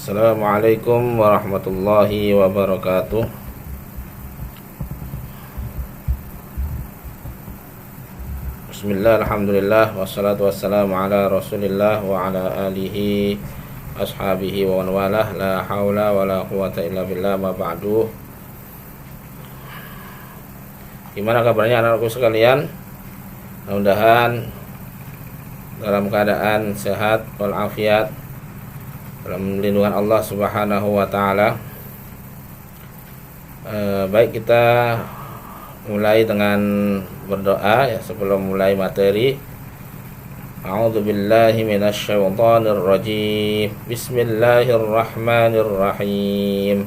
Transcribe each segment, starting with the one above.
Assalamualaikum warahmatullahi wabarakatuh. Bismillah, alhamdulillah, wassalatu wassalamu ala rasulillah wa ala alihi ashabihi wa walah. La hawla wa la quwata illa billah, ma ba'du. Gimana kabarnya anak-anakku sekalian? Mudah-mudahan dalam keadaan sehat walafiat, dalam lindungan Allah Subhanahu wa taala. Baik, kita mulai dengan berdoa ya sebelum mulai materi. A'udzubillahi minasyaitonir rajim. Bismillahirrahmanirrahim.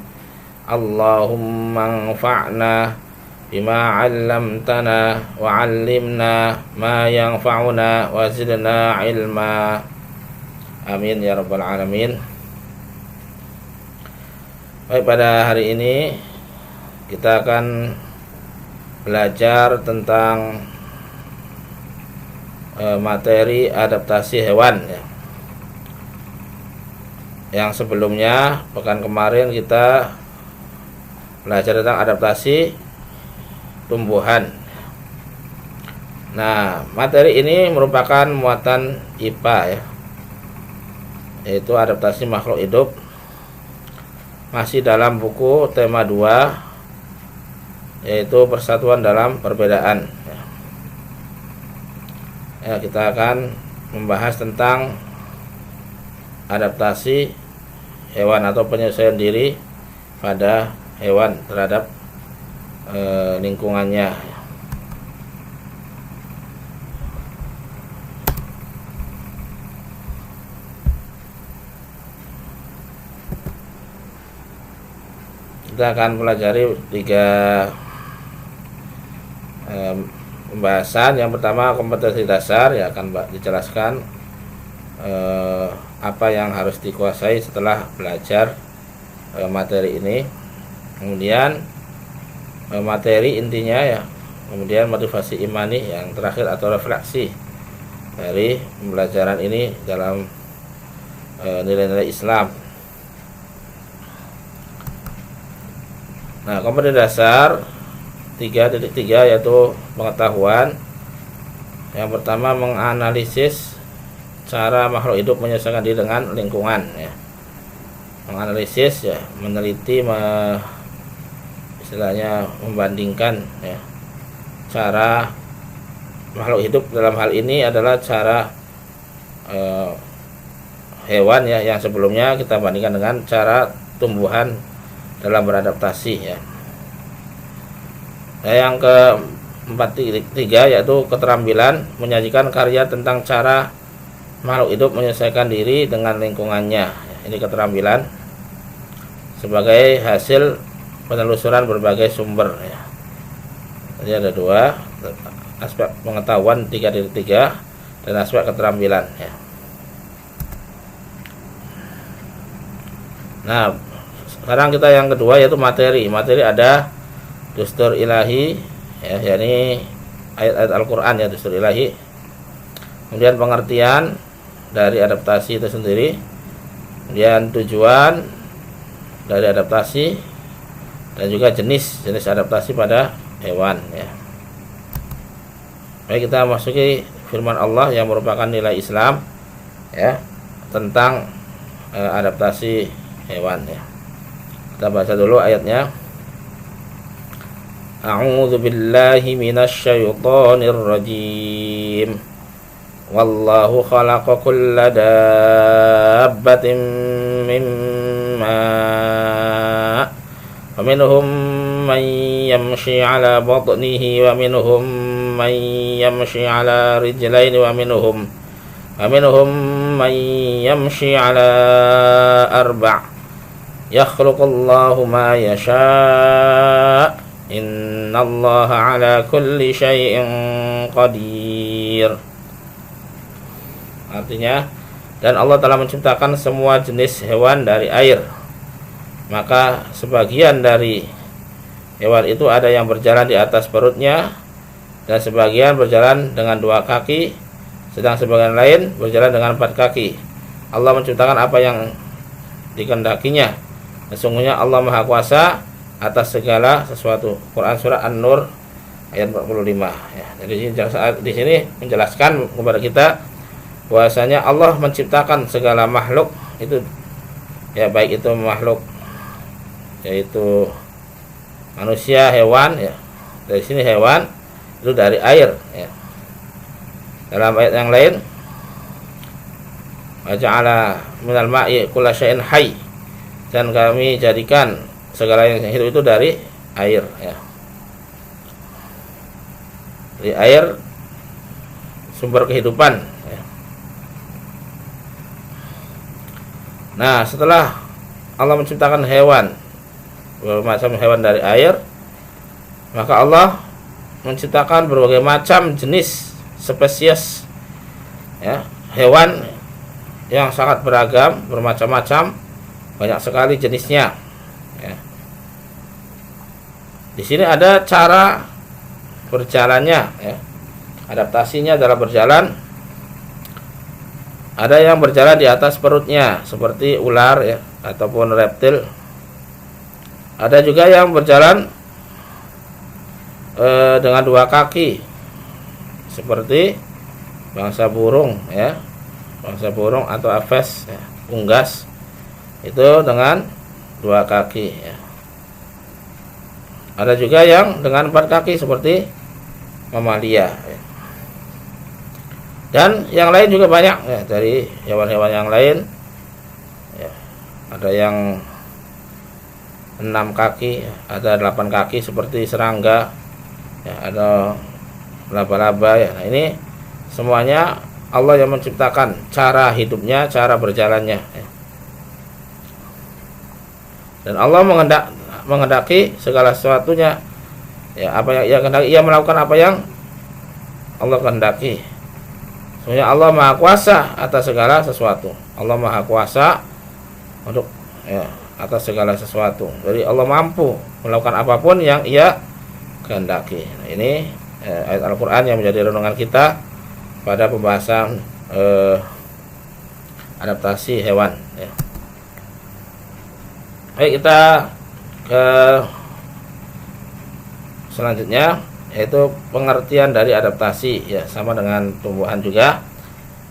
Allahumma anfa'na bima 'allamtana wa 'allimna ma yanfa'una wa zidna ilma. Amin ya rabbal alamin. Baik, pada hari ini kita akan belajar tentang materi adaptasi hewan ya. Yang sebelumnya pekan kemarin kita belajar tentang adaptasi tumbuhan. Nah, materi ini merupakan muatan IPA ya, yaitu adaptasi makhluk hidup, masih dalam buku tema 2, yaitu persatuan dalam perbedaan ya. Kita akan membahas tentang adaptasi hewan atau penyesuaian diri pada hewan terhadap lingkungannya. Kita akan pelajari 3 pembahasan. Yang pertama, kompetensi dasar ya, akan dijelaskan apa yang harus dikuasai setelah belajar materi ini. Kemudian materi intinya ya, kemudian motivasi imani yang terakhir atau refleksi dari pembelajaran ini dalam nilai-nilai Islam. Nah, kompetensi dasar 3.3 yaitu pengetahuan. Yang pertama, menganalisis cara makhluk hidup menyesuaikan diri dengan lingkungan ya. Menganalisis ya, meneliti, istilahnya membandingkan ya, cara makhluk hidup. Dalam hal ini adalah cara hewan ya, yang sebelumnya kita bandingkan dengan cara tumbuhan dalam beradaptasi ya. Nah, yang ke-4.3 yaitu keterampilan menyajikan karya tentang cara makhluk hidup menyesuaikan diri dengan lingkungannya. Ini keterampilan sebagai hasil penelusuran berbagai sumber ya. Jadi ada 2 aspek pengetahuan 3.3 dan aspek keterampilan ya. Nah, sekarang kita yang kedua yaitu materi. Materi ada dustur ilahi ya, yakni ayat-ayat Al-Qur'an ya, dustur ilahi. Kemudian pengertian dari adaptasi itu sendiri. Kemudian tujuan dari adaptasi dan juga jenis adaptasi pada hewan ya. Baik, kita masuki firman Allah yang merupakan nilai Islam ya, tentang adaptasi hewan ya. Kita baca dulu ayatnya. A'udzu billahi minasyaitonir rajim. Wallahu khalaqa kulla dabbatin mimma wa minhum man yamshi 'ala batnihi wa minhum man yamshi 'ala rijlaini wa minhum man yamshi 'ala arba'. Yakhluqullahu ma yasha'. Innallaha 'ala kulli syai'in qadir. Artinya, dan Allah telah menciptakan semua jenis hewan dari air. Maka sebagian dari hewan itu ada yang berjalan di atas perutnya, dan sebagian berjalan dengan 2 kaki, sedang sebagian lain berjalan dengan 4 kaki. Allah menciptakan apa yang dikehendakinya. Sesungguhnya Allah Maha Kuasa atas segala sesuatu. Quran surah An-Nur ayat 45 ya. Jadi di sini menjelaskan kepada kita bahwasanya Allah menciptakan segala makhluk itu ya, baik itu makhluk yaitu manusia, hewan ya. Dari sini hewan itu dari air ya. Dalam ayat yang lain, wa ja'ala minal ma'i kulla syai'in hayy, dan kami jadikan segala yang hidup itu dari air ya. Dari air sumber kehidupan ya. Nah, setelah Allah menciptakan hewan, bermacam hewan dari air, maka Allah menciptakan berbagai macam jenis spesies ya, hewan yang sangat beragam, bermacam-macam, banyak sekali jenisnya ya. Di sini ada cara berjalannya ya, adaptasinya dalam berjalan. Ada yang berjalan di atas perutnya seperti ular ya, ataupun reptil. Ada juga yang berjalan dengan dua kaki seperti bangsa burung ya, bangsa burung atau aves ya, unggas, itu dengan dua kaki ya. Ada juga yang dengan 4 kaki seperti mamalia ya. Dan yang lain juga banyak ya, dari hewan-hewan yang lain ya. Ada yang 6 kaki, ada 8 kaki seperti serangga ya, ada laba-laba ya. Nah, ini semuanya Allah yang menciptakan cara hidupnya, cara berjalannya ya. Dan Allah menghendaki segala sesuatunya ya, apa yang Ia kehendaki, Ia melakukan apa yang Allah kehendaki. Sebenarnya Allah Maha Kuasa atas segala sesuatu. Allah Maha Kuasa untuk ya, atas segala sesuatu. Jadi Allah mampu melakukan apapun yang Ia kehendaki. Nah, ini ayat Al-Quran yang menjadi renungan kita pada pembahasan adaptasi hewan ya. Baik, kita ke selanjutnya, yaitu pengertian dari adaptasi ya, sama dengan tumbuhan juga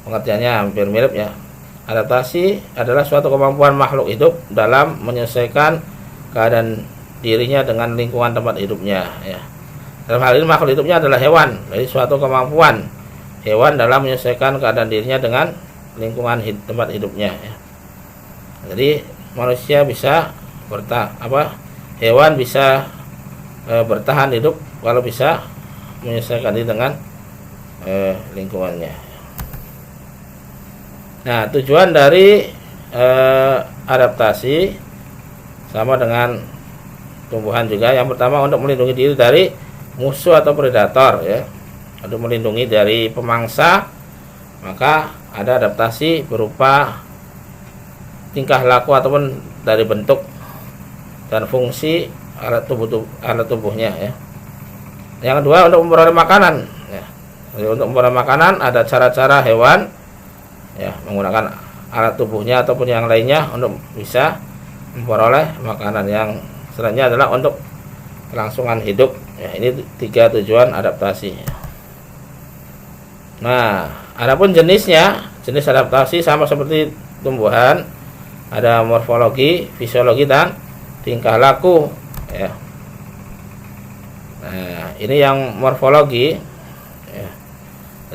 pengertiannya hampir mirip ya. Adaptasi adalah suatu kemampuan makhluk hidup dalam menyesuaikan keadaan dirinya dengan lingkungan tempat hidupnya ya. Dalam hal ini makhluk hidupnya adalah hewan. Jadi suatu kemampuan hewan dalam menyesuaikan keadaan dirinya dengan lingkungan tempat hidupnya ya. Jadi manusia bisa hewan bisa bertahan hidup kalau bisa menyesuaikan diri dengan lingkungannya. Nah, tujuan dari adaptasi sama dengan tumbuhan juga. Yang pertama, untuk melindungi diri dari musuh atau predator ya. Untuk melindungi dari pemangsa, maka ada adaptasi berupa tingkah laku ataupun dari bentuk dan fungsi alat tubuhnya ya. Yang kedua, untuk memperoleh makanan ya. Jadi untuk memperoleh makanan ada cara-cara hewan ya, menggunakan alat tubuhnya ataupun yang lainnya untuk bisa memperoleh makanan. Yang selanjutnya adalah untuk kelangsungan hidup ya. Ini 3 tujuan adaptasi. Nah, adapun jenisnya, jenis adaptasi sama seperti tumbuhan, ada morfologi, fisiologi, dan tingkah laku ya. Nah, ini yang morfologi ya.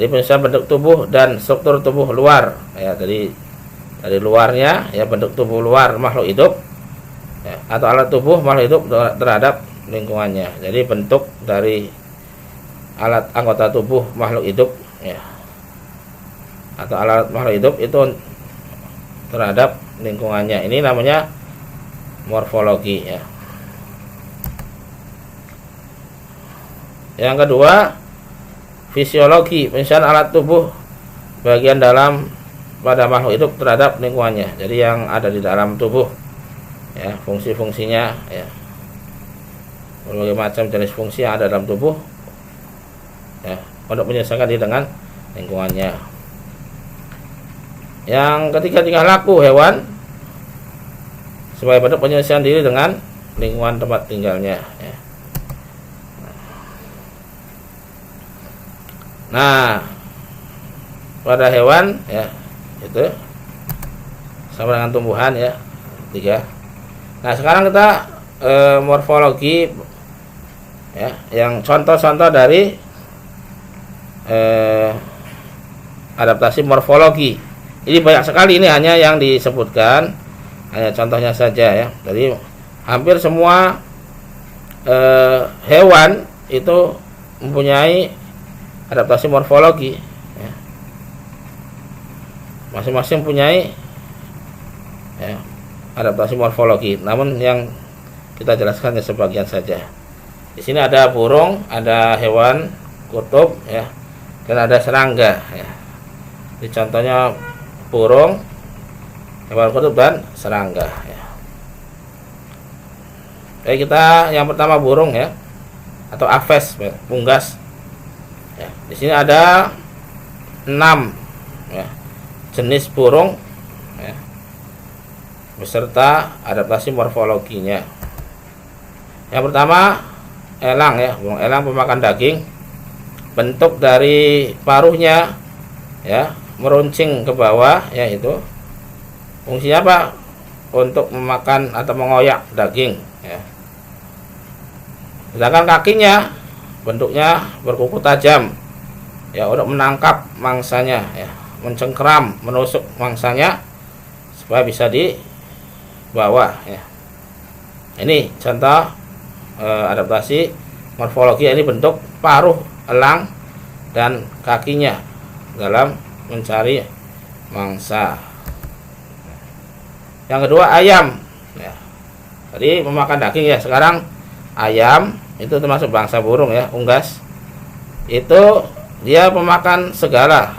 Jadi misalnya bentuk tubuh dan struktur tubuh luar ya, dari luarnya ya, bentuk tubuh luar makhluk hidup ya, atau alat tubuh makhluk hidup terhadap lingkungannya. Jadi bentuk dari alat anggota tubuh makhluk hidup ya, atau alat makhluk hidup itu terhadap lingkungannya. Ini namanya morfologi ya. Yang kedua, fisiologi, penyelesaian alat tubuh bagian dalam pada makhluk hidup terhadap lingkungannya. Jadi yang ada di dalam tubuh ya, fungsi-fungsinya ya, berbagai macam jenis fungsi yang ada dalam tubuh ya, untuk menyesuaikan diri dengan lingkungannya. Yang ketiga, tingkah laku hewan sebagai bentuk penyesuaian diri dengan lingkungan tempat tinggalnya ya. Nah, pada hewan ya itu sama dengan tumbuhan ya 3. Nah, sekarang kita morfologi ya, yang contoh-contoh dari adaptasi morfologi. Ini banyak sekali, ini hanya yang disebutkan, hanya contohnya saja ya. Jadi hampir semua hewan itu mempunyai adaptasi morfologi ya. Masing-masing mempunyai ya, adaptasi morfologi. Namun yang kita jelaskan hanya sebagian saja. Di sini ada burung, ada hewan kutub ya, dan ada serangga ya. Ini contohnya burung, hewan kutub dan serangga ya. Oke, kita yang pertama burung ya, atau aves ya, unggas ya. Di sini ada 6 ya, jenis burung ya, beserta adaptasi morfologinya. Yang pertama elang ya, burung elang pemakan daging. Bentuk dari paruhnya ya meruncing ke bawah ya, itu fungsinya apa? Untuk memakan atau mengoyak daging ya. Sedangkan kakinya bentuknya berkuku tajam ya, untuk menangkap mangsanya ya, mencengkeram, menusuk mangsanya supaya bisa dibawa ya. Ini contoh adaptasi morfologi. Ini bentuk paruh elang dan kakinya dalam mencari mangsa. Yang kedua ayam ya. Tadi memakan daging ya, sekarang ayam itu termasuk bangsa burung ya, unggas. Itu dia pemakan segala,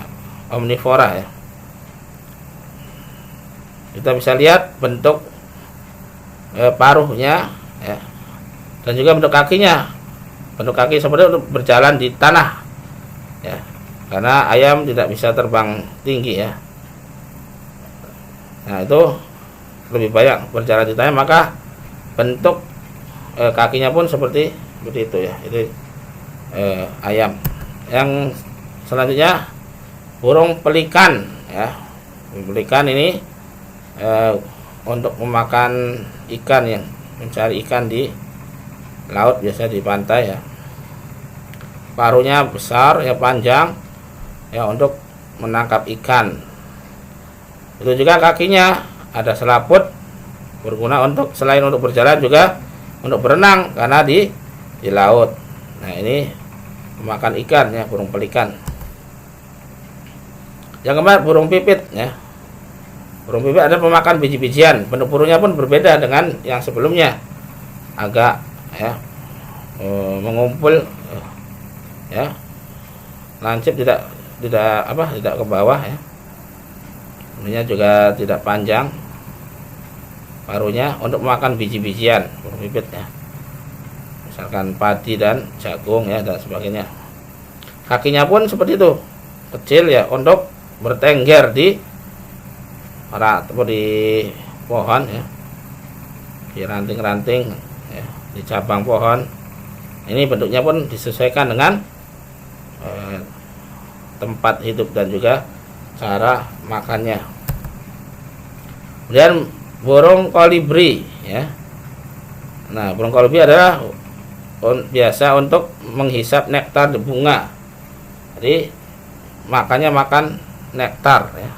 omnivora ya. Kita bisa lihat bentuk paruhnya ya, dan juga bentuk kakinya. Bentuk kaki seperti untuk berjalan di tanah ya, karena ayam tidak bisa terbang tinggi ya. Nah, itu lebih banyak berjalan di tanah, maka bentuk kakinya pun seperti itu ya. Itu ayam. Yang selanjutnya burung pelikan ya. Pelikan ini untuk memakan ikan, yang mencari ikan di laut, biasa di pantai ya. Paruhnya besar ya, panjang ya, untuk menangkap ikan. Itu juga kakinya ada selaput, berguna untuk selain untuk berjalan juga untuk berenang karena di laut. Nah, ini memakan ikan ya, burung pelikan. Yang keempat burung pipit ya. Burung pipit ada pemakan biji-bijian. Bentuk burungnya pun berbeda dengan yang sebelumnya, agak ya mengumpul ya, lancip, tidak ke bawah ya. Ini juga tidak panjang paruhnya, untuk memakan biji-bijian burung pipit ya, misalkan padi dan jagung ya, dan sebagainya. Kakinya pun seperti itu, kecil ya, untuk bertengger di pohon ya, di ranting-ranting ya, di cabang pohon. Ini bentuknya pun disesuaikan dengan tempat hidup dan juga cara makannya. Kemudian burung kolibri ya. Nah, burung kolibri adalah biasa untuk menghisap nektar di bunga. Jadi makannya makan nektar ya,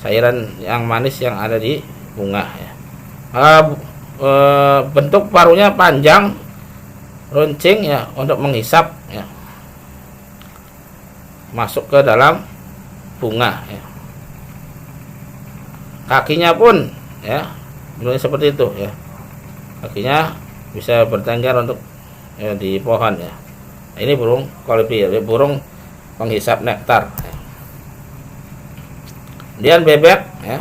cairan yang manis yang ada di bunga ya. Bentuk paruhnya panjang, runcing ya, untuk menghisap ya, masuk ke dalam bunga ya. Kakinya pun ya seperti itu ya, kakinya bisa bertengger untuk ya, di pohon ya. Nah, ini burung kolibri ya, burung penghisap nektar ya. Kemudian bebek ya,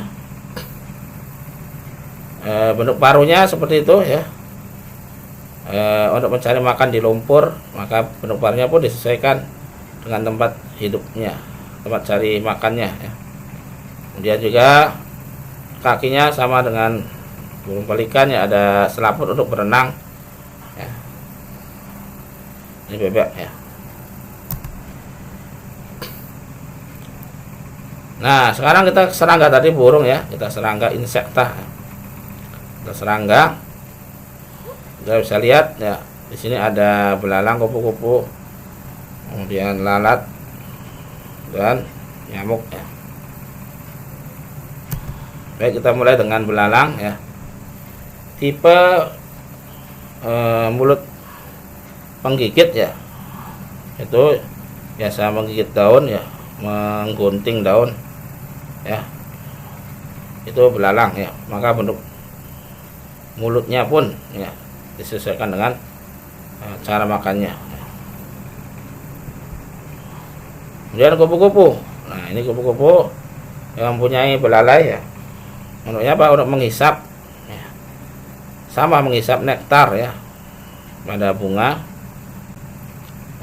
bentuk paruhnya seperti itu ya, untuk mencari makan di lumpur, maka bentuk paruhnya pun disesuaikan dengan tempat hidupnya, tempat cari makannya ya. Kemudian juga kakinya sama dengan burung pelikan ya, ada selaput untuk berenang ya. Ini bebek ya. Nah, sekarang kita serangga, tadi burung ya, kita serangga insekta. Kita serangga, kita bisa lihat ya, di sini ada belalang, kupu-kupu, kemudian lalat dan nyamuk ya. Baik, kita mulai dengan belalang ya. Tipe mulut penggigit ya, itu biasa menggigit daun ya, menggunting daun ya, itu belalang ya. Maka bentuk mulutnya pun ya disesuaikan dengan cara makannya. Kemudian kupu-kupu. Nah, ini kupu-kupu yang mempunyai belalai ya. Menurutnya apa? Untuk menghisap ya. Sama menghisap nektar ya pada bunga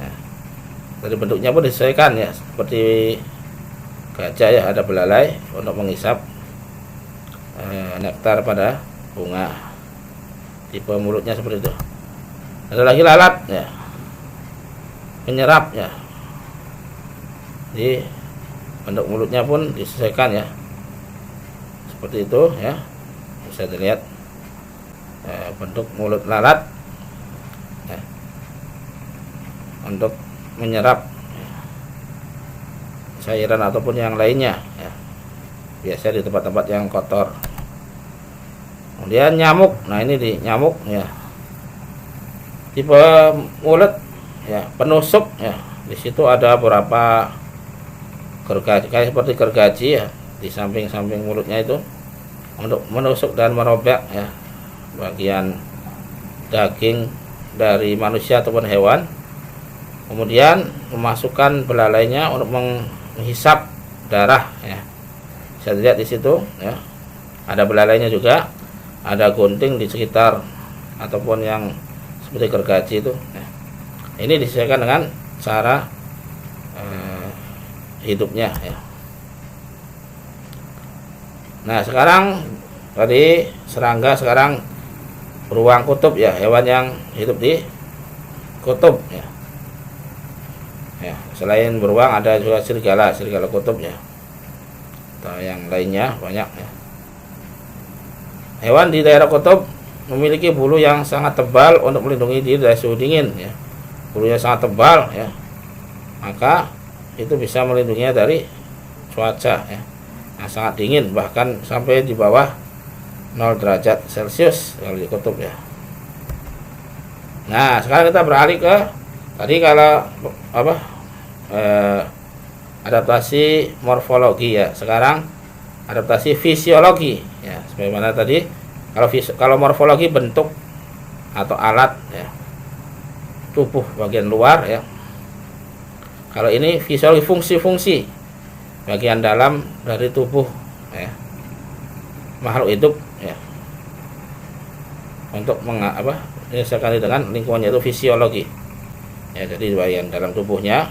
ya. Dari bentuknya pun disesuaikan ya, seperti gajah ya, ada belalai untuk menghisap nektar pada bunga. Tipe mulutnya seperti itu. Ada lagi lalat ya, penyerap ya. Jadi bentuk mulutnya pun disesuaikan ya, seperti itu ya. Bisa dilihat bentuk mulut lalat ya, untuk menyerap cairan ataupun yang lainnya ya, biasa di tempat-tempat yang kotor. Kemudian nyamuk. Nah, ini di nyamuk ya, tipe mulut ya, penusuk ya. Di situ ada beberapa gergaji, kayak seperti gergaji ya, di samping-samping mulutnya itu untuk menusuk dan merobek ya bagian daging dari manusia ataupun hewan. Kemudian memasukkan belalainya untuk menghisap darah ya. Bisa dilihat di situ ya, ada belalainya juga, ada gunting di sekitar ataupun yang seperti gergaji itu ya. Ini disesuaikan dengan cara hidupnya ya. Nah, sekarang tadi serangga, sekarang beruang kutub ya, hewan yang hidup di kutub ya. Ya, selain beruang ada juga serigala kutub ya, atau yang lainnya banyak ya. Hewan di daerah kutub memiliki bulu yang sangat tebal untuk melindungi diri dari suhu dingin ya. Bulunya sangat tebal ya, maka itu bisa melindunginya dari cuaca ya, yang sangat dingin, bahkan sampai di bawah 0 derajat Celcius kalau di kutub ya. Nah, sekarang kita beralih ke tadi, kalau adaptasi morfologi ya. Sekarang adaptasi fisiologi ya. Sebagaimana tadi, kalau morfologi bentuk atau alat ya, tubuh bagian luar ya. Kalau ini fisiologi, fungsi-fungsi bagian dalam dari tubuh ya, makhluk hidup ya, untuk menyesuaikan dengan lingkungannya, itu fisiologi ya. Jadi bagian dalam tubuhnya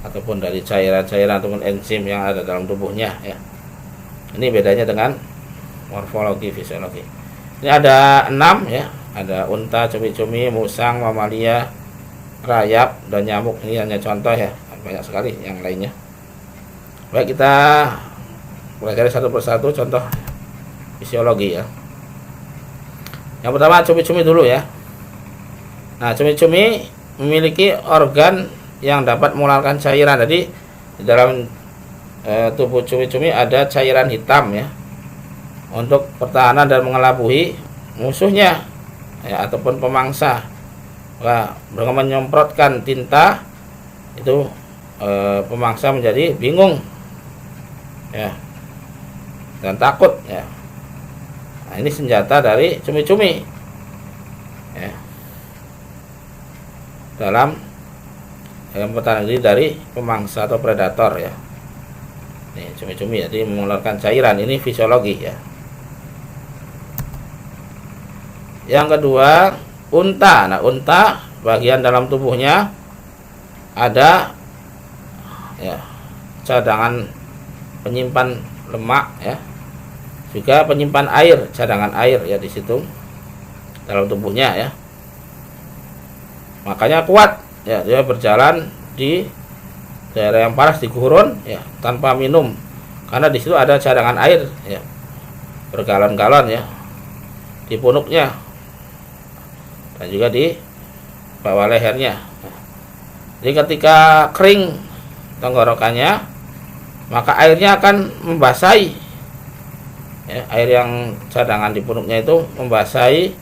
ataupun dari cairan-cairan ataupun enzim yang ada dalam tubuhnya ya. Ini bedanya dengan morfologi, fisiologi. Ini ada 6 ya, ada unta, cumi-cumi, musang, mamalia, rayap, dan nyamuk. Ini hanya contoh ya, banyak sekali yang lainnya. Baik, kita pelajari satu persatu contoh fisiologi ya. Yang pertama cumi-cumi dulu ya. Nah, cumi-cumi memiliki organ yang dapat mengeluarkan cairan. Jadi di dalam tubuh cumi-cumi ada cairan hitam ya, untuk pertahanan dan mengelabuhi musuhnya ya, ataupun pemangsa. Nah, dengan menyemprotkan tinta itu pemangsa menjadi bingung ya, dan takut ya. Nah, ini senjata dari cumi-cumi ya, dalam pertahanan diri dari pemangsa atau predator ya. Nih, cumi-cumi jadi mengeluarkan cairan. Ini fisiologi ya. Yang kedua, unta. Nah, unta bagian dalam tubuhnya ada ya cadangan penyimpan lemak ya, juga penyimpan air, cadangan air ya di situ dalam tubuhnya ya. Makanya kuat ya, dia berjalan di daerah yang panas di gurun ya tanpa minum, karena di situ ada cadangan air ya, bergalon-galon ya di punuknya dan juga di bawah lehernya. Jadi ketika kering tenggorokannya, maka airnya akan membasahi ya, air yang cadangan di punuknya itu membasahi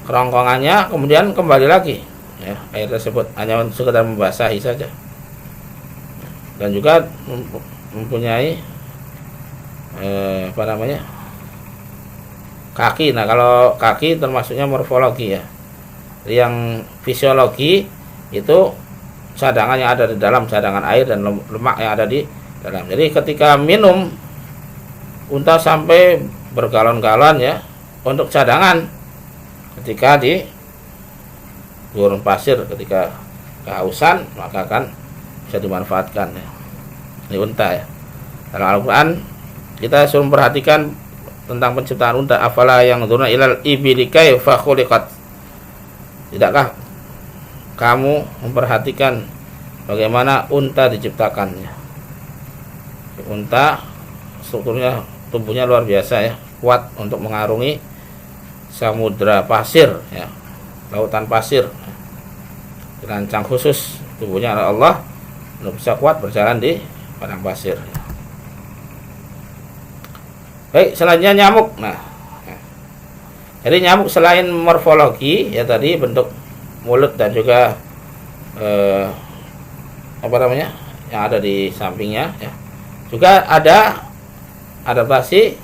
kerongkongannya, kemudian kembali lagi ya, air tersebut hanya sekedar membasahi saja. Dan juga mempunyai kaki. Nah, kalau kaki termasuknya morfologi ya. Yang fisiologi itu cadangan yang ada di dalam, cadangan air dan lemak yang ada di dalam. Jadi ketika minum, unta sampai bergalon-galon ya untuk cadangan ketika di gurun pasir, ketika kehausan, maka akan bisa dimanfaatkan ya. Ini unta ya. Dalam Al-Quran kita suruh perhatikan tentang penciptaan unta. Afala yang dzuna ilal ibili kaifa khuliqat. Tidakkah kamu memperhatikan bagaimana unta diciptakannya? Unta strukturnya, tubuhnya luar biasa ya, kuat untuk mengarungi samudra pasir ya, lautan pasir. Dirancang khusus tubuhnya oleh Allah untuk bisa kuat berjalan di padang pasir. Baik, selanjutnya nyamuk. Nah, jadi nyamuk selain morfologi ya tadi, bentuk mulut dan juga yang ada di sampingnya ya, juga ada adaptasi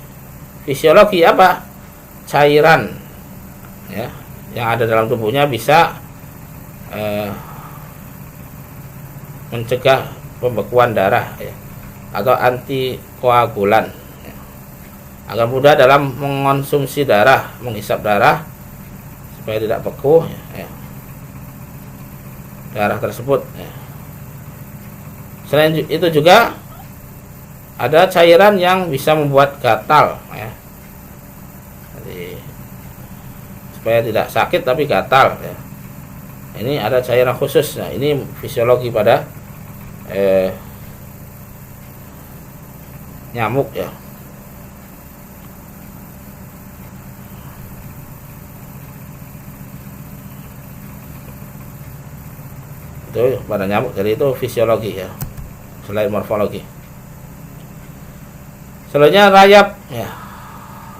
fisiologi apa? Cairan ya yang ada dalam tubuhnya bisa mencegah pembekuan darah ya, atau antikoagulan ya, agar mudah dalam mengonsumsi darah, menghisap darah supaya tidak beku ya, darah tersebut ya. Selain itu juga ada cairan yang bisa membuat gatal ya. Jadi supaya tidak sakit tapi gatal ya. Ini ada cairan khusus. Nah, ini fisiologi pada nyamuk ya. Itu pada nyamuk, jadi itu fisiologi ya, selain morfologi. Selanjutnya rayap ya.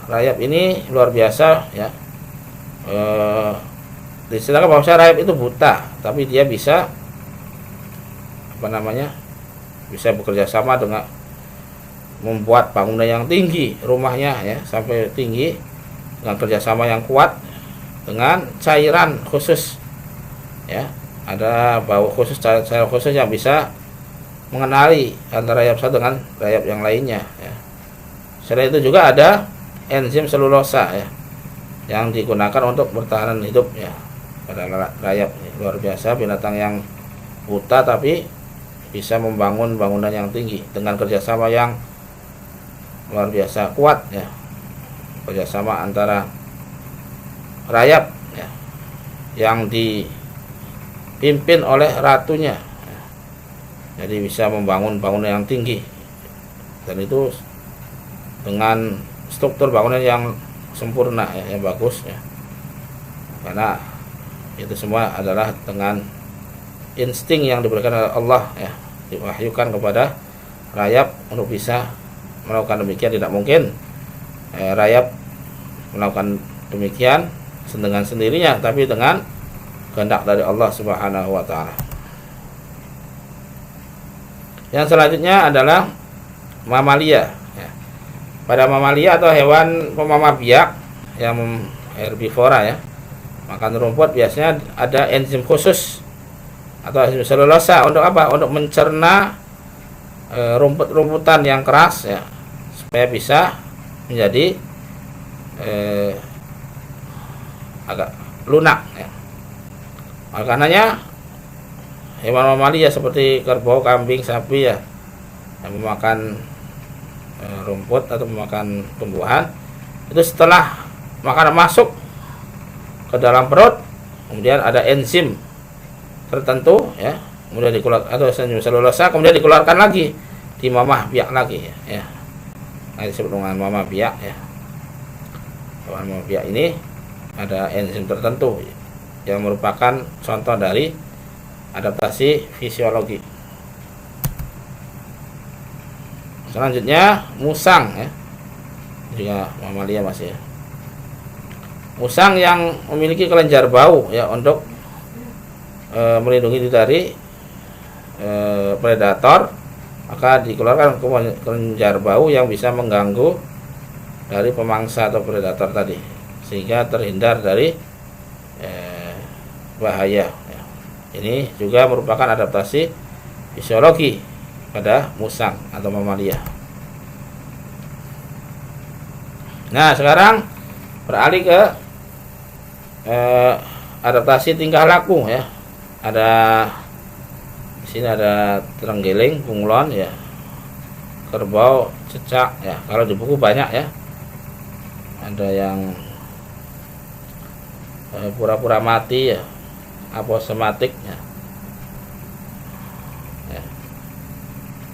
Rayap ini luar biasa ya. Disebutkan bahwa rayap itu buta, tapi dia bisa bisa bekerja sama dengan membuat bangunan yang tinggi, rumahnya ya sampai tinggi dengan kerjasama yang kuat dengan cairan khusus ya. Ada bau khusus, cairan khusus yang bisa mengenali antara rayap satu dengan rayap yang lainnya ya. Selain itu juga ada enzim selulosa ya, yang digunakan untuk bertahan hidup ya pada rayap. Luar biasa, binatang yang buta tapi bisa membangun bangunan yang tinggi dengan kerjasama yang luar biasa kuat ya, kerjasama antara rayap ya, yang dipimpin oleh ratunya ya. Jadi bisa membangun bangunan yang tinggi, dan itu dengan struktur bangunan yang sempurna ya, yang bagus ya, karena itu semua adalah dengan insting yang diberikan oleh Allah ya, diwahyukan kepada rayap untuk bisa melakukan demikian. Tidak mungkin rayap melakukan demikian dengan sendirinya, tapi dengan kehendak dari Allah Subhanahu wa taala. Yang selanjutnya adalah mamalia ya. Pada mamalia atau hewan pemamah biak yang herbivora ya, makan rumput, biasanya ada enzim khusus atau enzim selulosa untuk apa? Untuk mencerna rumput-rumputan yang keras ya, supaya bisa menjadi agak lunak ya. Makanannya hewan mamalia seperti kerbau, kambing, sapi ya, yang memakan rumput atau memakan tumbuhan, itu setelah makanan masuk ke dalam perut, kemudian ada enzim tertentu ya, kemudian dikeluarkan, atau enzim selulosa, kemudian dikeluarkan lagi di mamah biak lagi ya. Nah, disebut dengan mamah biak ya. Mamah biak ini ada enzim tertentu yang merupakan contoh dari adaptasi fisiologi. Selanjutnya musang ya, juga mamalia masih ya. Musang yang memiliki kelenjar bau ya untuk melindungi diri dari predator, maka dikeluarkan kelenjar bau yang bisa mengganggu dari pemangsa atau predator tadi, sehingga terhindar dari bahaya ya. Ini juga merupakan adaptasi fisiologi pada musang atau mamalia. Nah, sekarang beralih ke adaptasi tingkah laku ya. Ada di sini ada terenggiling, bunglon ya, kerbau, cecak ya. Kalau di buku banyak ya. Ada yang pura-pura mati ya, aposematik ya.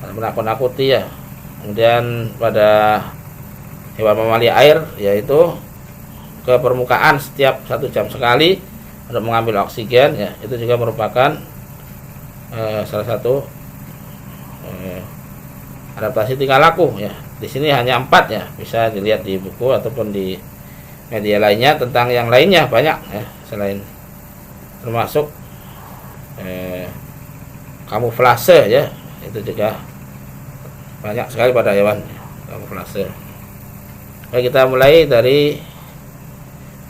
Menakut-nakuti ya. Kemudian pada hewan mamalia air, yaitu ke permukaan setiap 1 jam sekali untuk mengambil oksigen ya, itu juga merupakan salah satu adaptasi tingkah laku ya. Di sini hanya 4 ya, bisa dilihat di buku ataupun di media lainnya. Tentang yang lainnya banyak ya, selain termasuk kamuflase ya, itu juga banyak sekali pada hewan kamuflase. Baik, kita mulai dari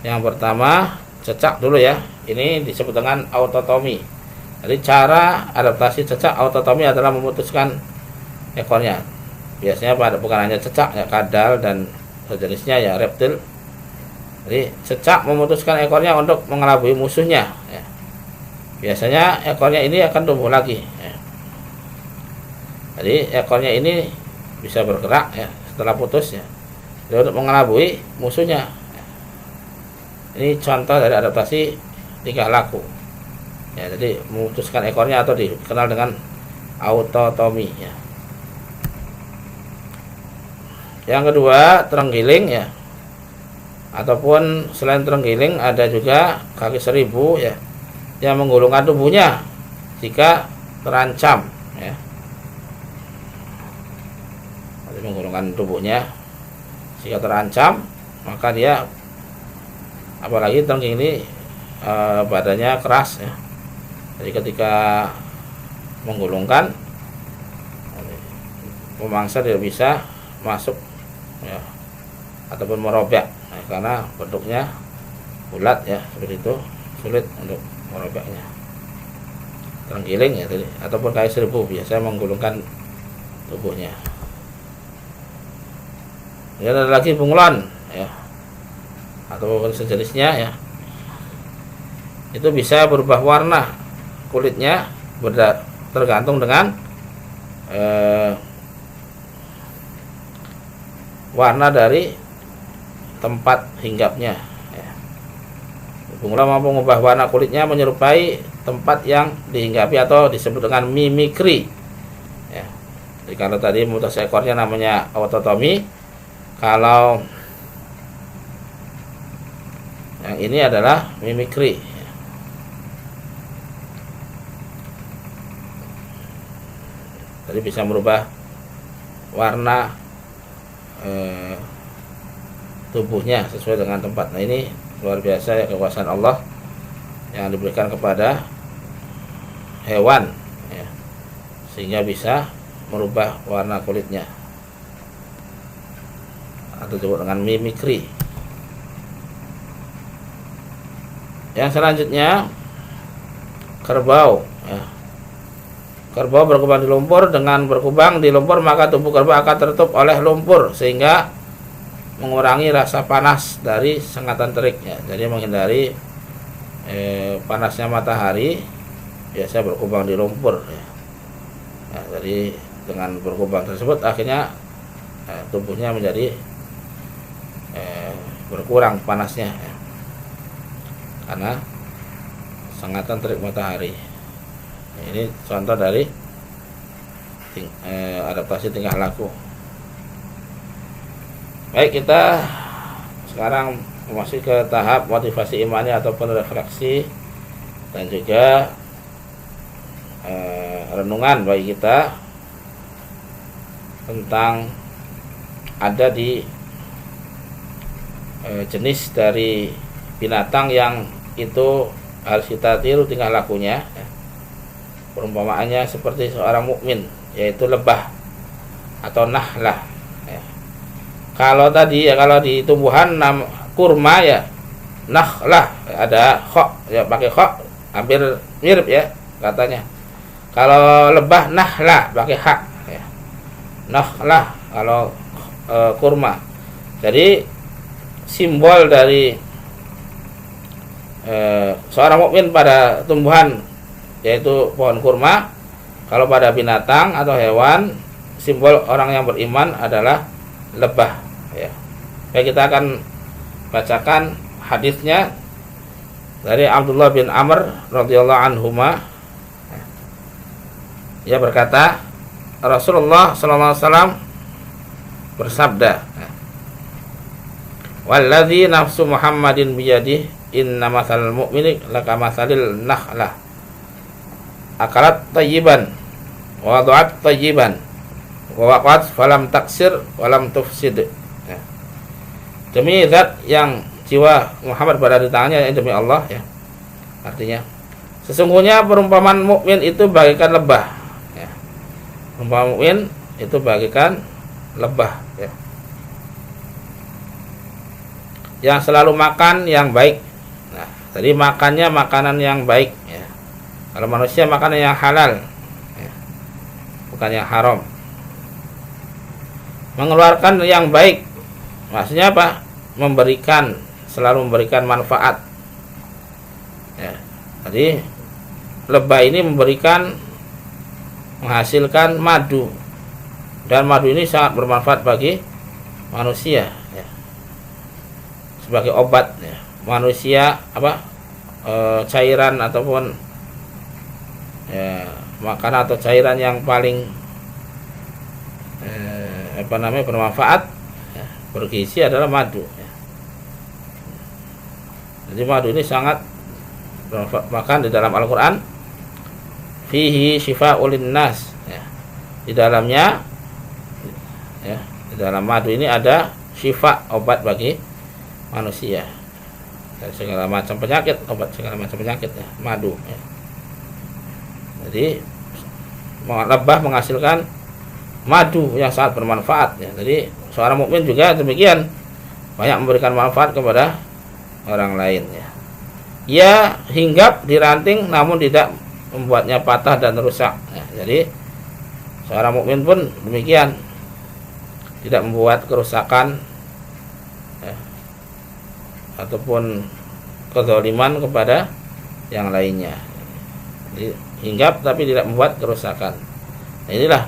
yang pertama, cecak dulu ya. Ini disebut dengan autotomi. Jadi cara adaptasi cecak autotomi adalah memutuskan ekornya. Biasanya bukan hanya cecak ya, kadal dan sejenisnya ya, reptil. Jadi cecak memutuskan ekornya untuk mengelabui musuhnya ya. Biasanya ekornya ini akan tumbuh lagi ya. Jadi ekornya ini bisa bergerak ya setelah putus ya, untuk mengelabui musuhnya. Ini contoh dari adaptasi tingkah laku ya. Jadi memutuskan ekornya atau dikenal dengan autotomi ya. Yang kedua, terenggiling ya, ataupun selain terenggiling ada juga kaki seribu ya, yang menggulungkan tubuhnya jika terancam ya. Menggulungkan tubuhnya jika terancam, maka dia, apalagi terenggiling ini badannya keras ya, jadi ketika menggulungkan, pemangsa tidak bisa masuk ya, ataupun merobek ya, karena bentuknya bulat ya, seperti itu, sulit untuk merobeknya. Terenggiling ya tadi, ataupun kaki seribu biasanya menggulungkan tubuhnya. Ya, ada lagi bunglon ya, atau sejenisnya ya. Itu bisa berubah warna kulitnya tergantung dengan warna dari tempat hinggapnya ya. Bunglon mampu mengubah warna kulitnya menyerupai tempat yang dihinggapi atau disebut dengan mimikri ya. Jadi kalau tadi memutus ekornya namanya autotomi, kalau yang ini adalah mimikri. Jadi bisa merubah warna tubuhnya sesuai dengan tempat. Nah, ini luar biasa ya, kekuasaan Allah yang diberikan kepada hewan ya, sehingga bisa merubah warna kulitnya, atau disebut dengan mimikri. Yang selanjutnya, kerbau ya. Kerbau berkubang di lumpur. Dengan berkubang di lumpur, maka tubuh kerbau akan tertutup oleh lumpur sehingga mengurangi rasa panas dari sengatan terik ya. Jadi menghindari panasnya matahari, biasa berkubang di lumpur ya. Nah, jadi dengan berkubang tersebut akhirnya tubuhnya menjadi berkurang panasnya ya, karena sengatan terik matahari. Ini contoh dari adaptasi tingkah laku. Baik, kita sekarang masuk ke tahap motivasi imani ataupun refleksi dan juga renungan bagi kita tentang ada di jenis dari binatang yang itu harus kita tiru tingkah lakunya. Perumpamaannya seperti seorang mukmin, yaitu lebah atau nahlah. Kalau tadi ya, kalau di tumbuhan kurma ya nahlah, ada kha ya, pakai kha hampir mirip ya katanya. Kalau lebah nahlah pakai ha ya. Nahlah kalau kurma. Jadi simbol dari seorang mukmin pada tumbuhan yaitu pohon kurma. Kalau pada binatang atau hewan, simbol orang yang beriman adalah lebah ya. Baik, kita akan bacakan hadisnya dari Abdullah bin Amr radhiyallahu anhuma. Ia berkata, Rasulullah sallallahu alaihi wasallam bersabda, "Walladzi nafsu Muhammadin biyadihi inna masalal mu'mini lakamasalil nakhlah akalat tayyiban wa wada'at tayyiban wa waqat falam taksir walam tufsid." Demi zat yang jiwa Muhammad berada di tangannya, demi Allah ya. Artinya sesungguhnya perumpamaan mukmin itu bagaikan lebah ya. Perumpamaan mukmin itu bagaikan lebah ya, yang selalu makan yang baik. Nah, tadi makannya makanan yang baik ya. Kalau manusia makanan yang halal ya, bukan yang haram. Mengeluarkan yang baik, maksudnya apa? Memberikan, selalu memberikan manfaat ya. Jadi lebah ini menghasilkan madu, dan madu ini sangat bermanfaat bagi manusia ya, sebagai obat ya. Manusia cairan ataupun ya, makanan atau cairan yang paling bermanfaat ya, bergizi adalah madu ya. Jadi madu ini sangat bermanfaat. Bahkan di dalam Al-Quran, fihi shifa'ul linnas ya. Di dalamnya ya, di dalam madu ini ada syifa, obat bagi manusia dari segala macam penyakit, obat segala macam penyakit ya, madu ya. Jadi lebah menghasilkan madu yang sangat bermanfaat ya. Jadi seorang mukmin juga demikian, banyak memberikan manfaat kepada orang lain ya. Ia hinggap di ranting namun tidak membuatnya patah dan rusak ya. Jadi seorang mukmin pun demikian, tidak membuat kerusakan ya, ataupun kezaliman kepada yang lainnya. Jadi hinggap tapi tidak membuat kerusakan. Nah, inilah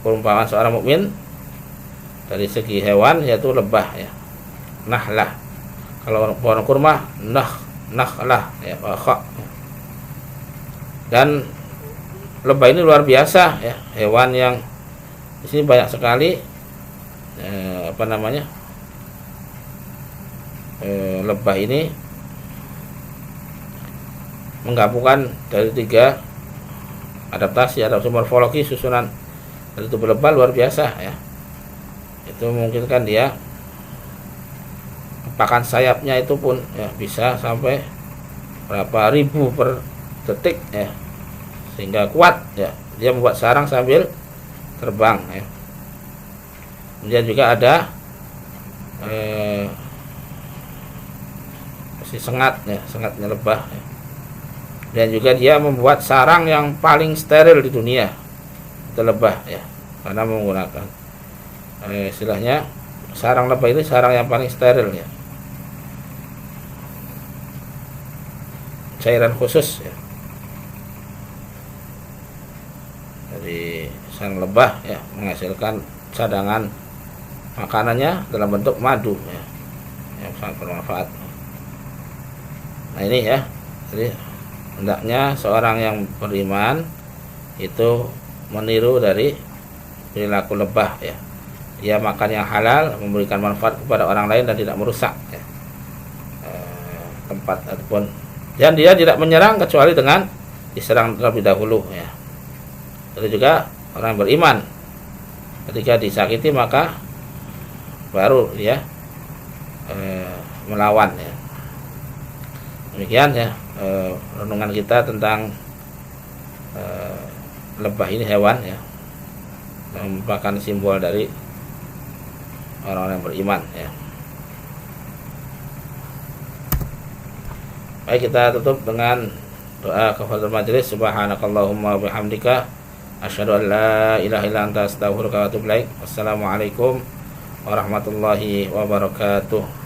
perumpamaan seorang mukmin dari segi hewan, yaitu lebah ya. Nahlah. Kalau pohon kurma nakhlah ya, kha. Dan lebah ini luar biasa ya, hewan yang di sini banyak sekali lebah ini menggabungkan dari 3 adaptasi morfologi susunan dari tubuh lebah luar biasa ya. Itu memungkinkan dia pakan sayapnya itu pun ya bisa sampai berapa ribu per detik ya, sehingga kuat ya, dia membuat sarang sambil terbang ya. Kemudian juga ada si sengat ya, sengatnya lebah ya. Dan juga dia membuat sarang yang paling steril di dunia, itu lebah ya, karena menggunakan istilahnya sarang lebah itu sarang yang paling steril ya, cairan khusus ya. Jadi dari sarang lebah ya, menghasilkan cadangan makanannya dalam bentuk madu ya, yang sangat bermanfaat. Nah ini ya, jadi hendaknya seorang yang beriman itu meniru dari perilaku lebah ya. Dia makan yang halal, memberikan manfaat kepada orang lain dan tidak merusak ya, tempat ataupun, dan dia tidak menyerang kecuali dengan diserang terlebih dahulu ya. Itu juga orang yang beriman, ketika disakiti maka baru dia melawan ya. Demikian ya renungan kita tentang lebah ini, hewan ya, yang merupakan simbol dari orang-orang yang beriman ya. Baik, kita tutup dengan doa kafaratul majelis. Subhanakallahumma wabihamdika asyhadu an la ilaha illa anta astaghfiruka wa atubu ilaik. Wassalamualaikum warahmatullahi wabarakatuh.